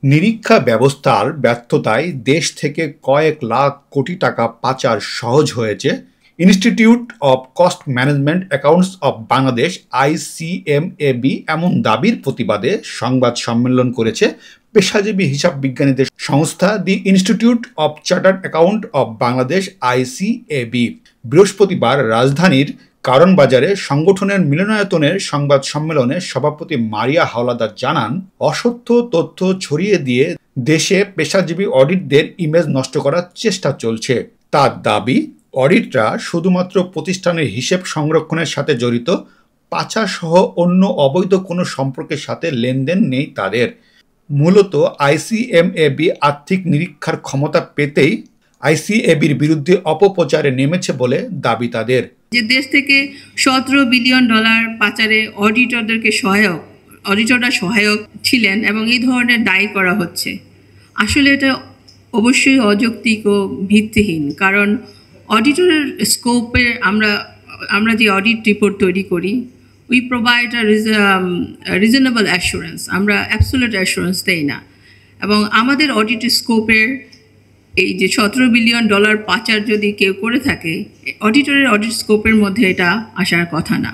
নিরীক্ষা ব্যবস্থার ব্যর্থতায় দেশ থেকে কয়েক লাখ কোটি টাকা পাচার সহজ হয়েছে। Institute of cost management accounts of Bangladesh ICMAB এমন দাবির প্রতিবাদে সংবাদ সম্মেলন করেছে পেশাজীবী হিসাব বিজ্ঞানীদের সংস্থা দি institute of chartered account of Bangladesh ICAB. বৃহস্পতিবার রাজধানীর কারণ বাজারে সংগঠনের মিলনায়তনের সংবাদ সম্মেলনে সভাপতি মারিয়া হাওলাদার জানান, অসত্য তথ্য ছড়িয়ে দিয়ে দেশে পেশাজীবী অডিটদের ইমেজ নষ্ট করার চেষ্টা চলছে। তার দাবি, অডিটরা শুধুমাত্র প্রতিষ্ঠানের হিসেব সংরক্ষণের সাথে জড়িত, পাচারসহ অন্য অবৈধ কোনো সম্পর্কের সাথে লেনদেন নেই তাদের। মূলত আইসিএমএবি আর্থিক নিরীক্ষার ক্ষমতা পেতেই আইসিএবির বিরুদ্ধে অপপ্রচারে নেমেছে বলে দাবি তাদের। যে দেশ থেকে $17 বিলিয়ন পাচারে অডিটররা সহায়ক ছিলেন এবং এই ধরনের দায়ী করা হচ্ছে। আসলে এটা অবশ্যই অযৌক্তিক ও ভিত্তিহীন, কারণ অডিটরের স্কোপে আমরা যে অডিট রিপোর্ট তৈরি করি, উই প্রোভাইড রিজনেবল অ্যাসুরেন্স, আমরা অ্যাবসোলিউট অ্যাসুরেন্স দেই না। এবং আমাদের অডিট স্কোপের এই যে $17 বিলিয়ন পাচার যদি কেউ করে থাকে, অডিটরের অডিট স্কোপের মধ্যে এটা আসার কথা না।